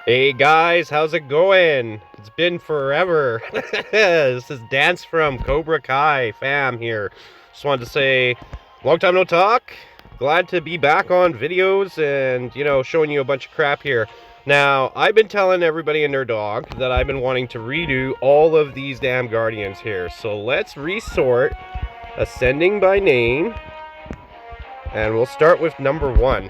Hey guys, how's it going? It's been forever. This is Dance from Cobra Kai fam here. Just wanted to say, long time no talk. Glad to be back on videos and, showing you a bunch of crap here. Now, I've been telling everybody and their dog that I've been wanting to redo all of these damn Guardians here. So let's resort, ascending by name, and we'll start with number 1.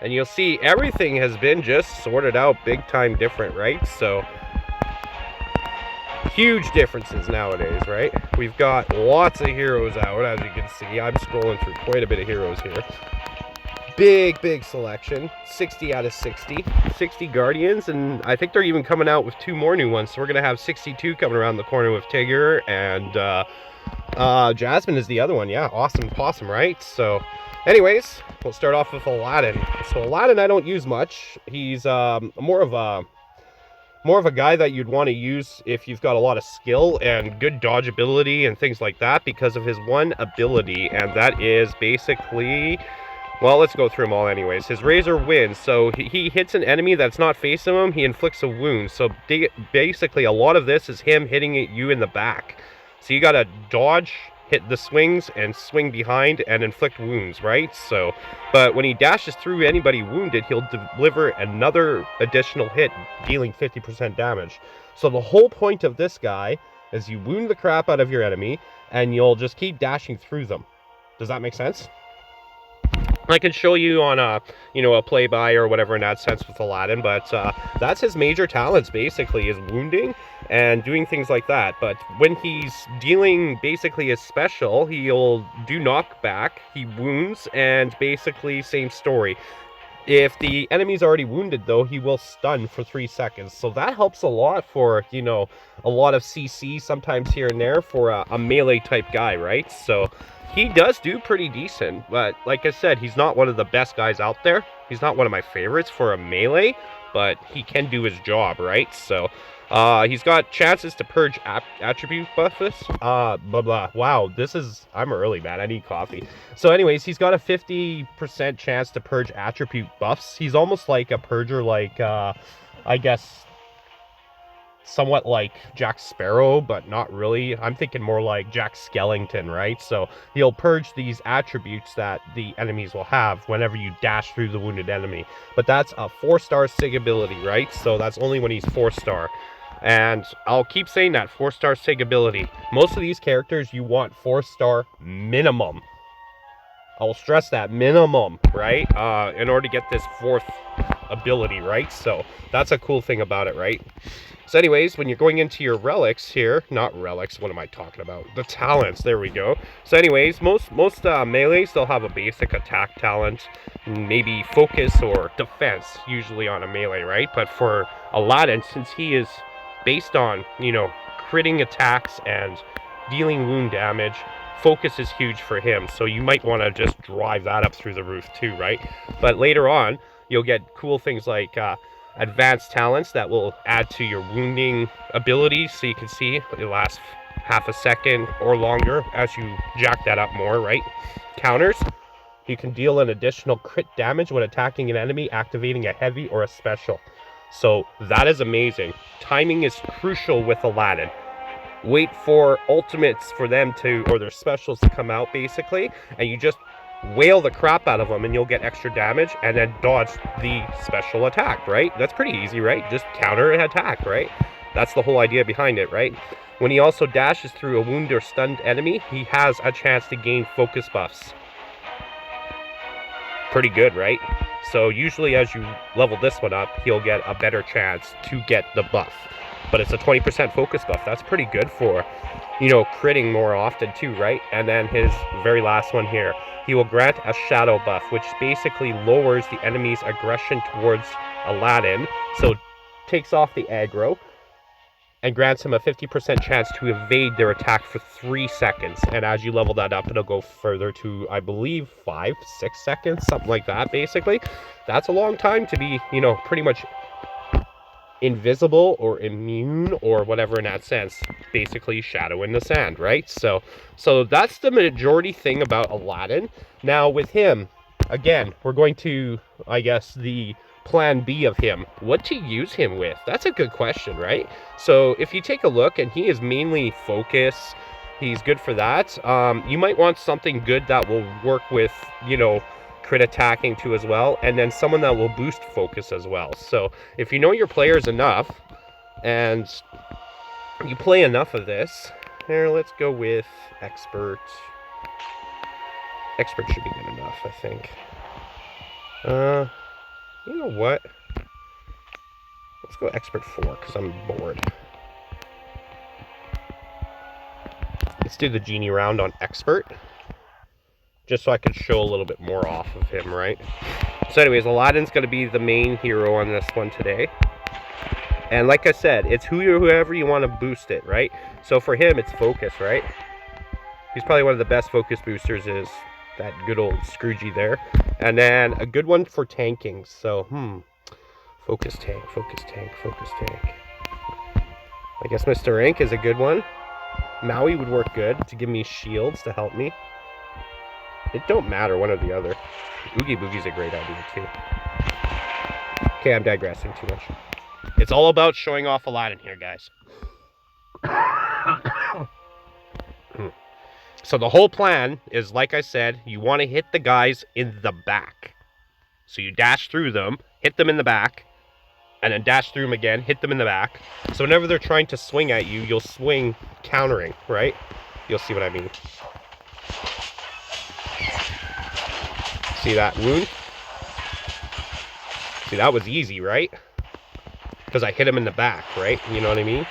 And you'll see everything has been just sorted out big time different, right? So huge differences nowadays, right? We've got lots of heroes out, as you can see. I'm scrolling through quite a bit of heroes here. Big selection. 60 out of 60. 60 Guardians, and I think they're even coming out with 2 more new ones. So we're going to have 62 coming around the corner with Tigger, and Jasmine is the other one. Yeah, awesome, right? So anyways, we'll start off with Aladdin. So Aladdin I don't use much. He's more of a guy that you'd want to use if you've got a lot of skill and good dodge ability and things like that, because of his one ability, and that is basically, well, let's go through them all anyways. His Razor Wind. So he hits an enemy that's not facing him, he inflicts a wound. So basically a lot of this is him hitting you in the back. So you gotta dodge, hit the swings, and swing behind and inflict wounds, right? So, but when he dashes through anybody wounded, he'll deliver another additional hit, dealing 50% damage. So the whole point of this guy is you wound the crap out of your enemy, and you'll just keep dashing through them. Does that make sense? I can show you on a play-by or whatever in that sense with Aladdin, but that's his major talents basically, is wounding and doing things like that. But when he's dealing basically his special, he'll do knockback, he wounds, and basically same story. If the enemy's already wounded, though, he will stun for 3 seconds. So that helps a lot for, a lot of CC sometimes here and there for a melee type guy, right? So he does do pretty decent. But like I said, he's not one of the best guys out there. He's not one of my favorites for a melee, but he can do his job, right? So he's got chances to purge attribute buffs. Wow, I'm early, man. I need coffee. So anyways, he's got a 50% chance to purge attribute buffs. He's almost like a purger, like, I guess, somewhat like Jack Sparrow, but not really. I'm thinking more like Jack Skellington, right? So he'll purge these attributes that the enemies will have whenever you dash through the wounded enemy. But that's a 4-star sig ability, right? So that's only when he's 4-star. And I'll keep saying that, 4-star sig ability. Most of these characters you want 4-star minimum. I'll stress that, minimum, right? In order to get this 4th ability, right? So that's a cool thing about it, right? So anyways, when you're going into your relics here, not relics, what am I talking about? The talents, there we go. So anyways, most melees, they'll have a basic attack talent, maybe focus or defense, usually on a melee, right? But for Aladdin, since he is based on, critting attacks and dealing wound damage, focus is huge for him. So you might want to just drive that up through the roof too, right? But later on, you'll get cool things like advanced talents that will add to your wounding abilities. So you can see it lasts half a second or longer as you jack that up more, right? Counters. You can deal an additional crit damage when attacking an enemy, activating a heavy or a special. So that is amazing. Timing is crucial with Aladdin. Wait for ultimates for them to, or their specials to come out basically, and you just wail the crap out of them and you'll get extra damage, and then dodge the special attack, right? That's pretty easy, right? Just counter and attack, right? That's the whole idea behind it, right? When he also dashes through a wounded or stunned enemy, he has a chance to gain focus buffs. Pretty good, right? So usually as you level this one up, he'll get a better chance to get the buff. But it's a 20% focus buff. That's pretty good for, critting more often too, right? And then his very last one here, he will grant a shadow buff, which basically lowers the enemy's aggression towards Aladdin. So takes off the aggro and grants him a 50% chance to evade their attack for 3 seconds. And as you level that up, it'll go further to, I believe, 5-6 seconds, something like that, basically. That's a long time to be, pretty much invisible or immune or whatever in that sense. Basically, shadow in the sand, right? So that's the majority thing about Aladdin. Now, with him, again, we're going to, I guess, the plan B of him, what to use him with? That's a good question, right? So if you take a look, and he is mainly focus, he's good for that. You might want something good that will work with, you know, crit attacking too as well, and then someone that will boost focus as well. So if you know your players enough and you play enough of this, here, let's go with expert. Expert should be good enough, I think. You know what? Let's go expert 4 because I'm bored. Let's do the genie round on expert, just so I can show a little bit more off of him, right? So anyways, Aladdin's going to be the main hero on this one today. And like I said, it's whoever you want to boost it, right? So for him, it's focus, right? He's probably one of the best focus boosters, is that good old Scroogey there. And then a good one for tanking. So, focus tank, focus tank, focus tank. I guess Mr. Ink is a good one. Maui would work good to give me shields to help me. It don't matter, one or the other. Oogie Boogie's a great idea too. Okay, I'm digressing too much. It's all about showing off Aladdin here, guys. So the whole plan is, like I said, you want to hit the guys in the back. So you dash through them, hit them in the back, and then dash through them again, hit them in the back. So whenever they're trying to swing at you, you'll swing countering, right? You'll see what I mean. See that wound? See, that was easy, right? Because I hit him in the back, right? You know what I mean?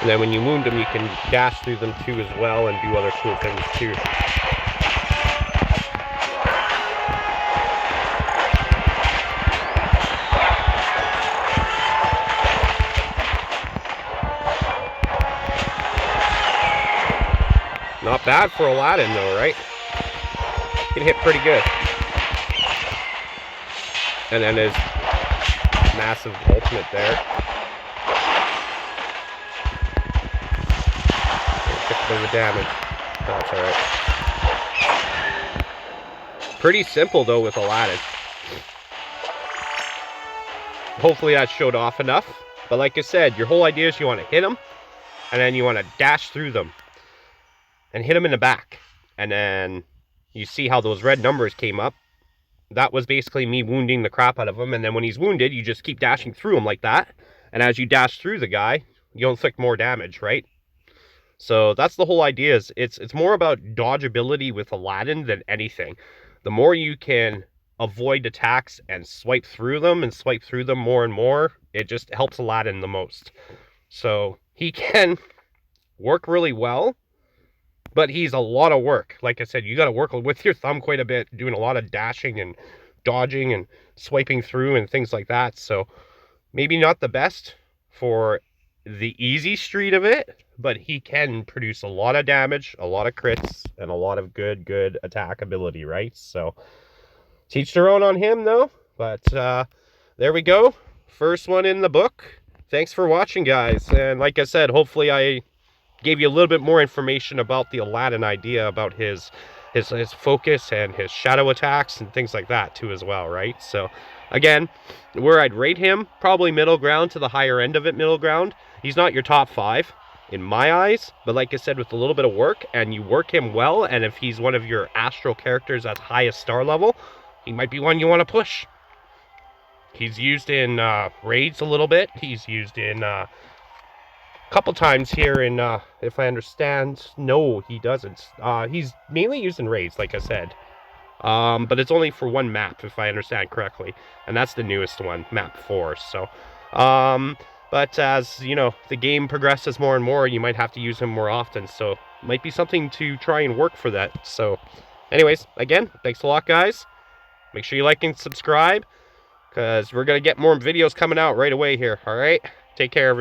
And then when you wound them, you can dash through them too as well and do other cool things too. Not bad for Aladdin though, right? Can hit pretty good. And then his massive ultimate there. Bit of damage. That's alright. Pretty simple though with Aladdin. Hopefully that showed off enough. But like I said, your whole idea is you want to hit them, and then you want to dash through them and hit them in the back. And then you see how those red numbers came up. That was basically me wounding the crap out of him. And then when he's wounded, you just keep dashing through him like that. And as you dash through the guy, you'll inflict more damage, right? So that's the whole idea. Is it's more about dodgeability with Aladdin than anything. The more you can avoid attacks and swipe through them more and more, it just helps Aladdin the most. So he can work really well, but he's a lot of work. Like I said, you got to work with your thumb quite a bit, doing a lot of dashing and dodging and swiping through and things like that. So maybe not the best for the easy street of it, but he can produce a lot of damage, a lot of crits, and a lot of good attack ability, right? So teach their own on him though. But there we go, first one in the book. Thanks for watching, guys. And like I said, hopefully I gave you a little bit more information about the Aladdin idea, about his focus and his shadow attacks and things like that too as well, right? So again, where I'd rate him, probably middle ground to the higher end of it, middle ground. He's not your top 5 in my eyes, but like I said, with a little bit of work, and you work him well, and if he's one of your astral characters at highest star level, he might be one you want to push. He's used in raids a little bit. He's used in a couple times here in, if I understand, no, he doesn't. He's mainly used in raids, like I said. But it's only for one map, if I understand correctly. And that's the newest one, map 4. So, but as, you know, the game progresses more and more, you might have to use him more often. So, it might be something to try and work for that. So, anyways, again, thanks a lot, guys. Make sure you like and subscribe, because we're going to get more videos coming out right away here, alright? Take care, everybody.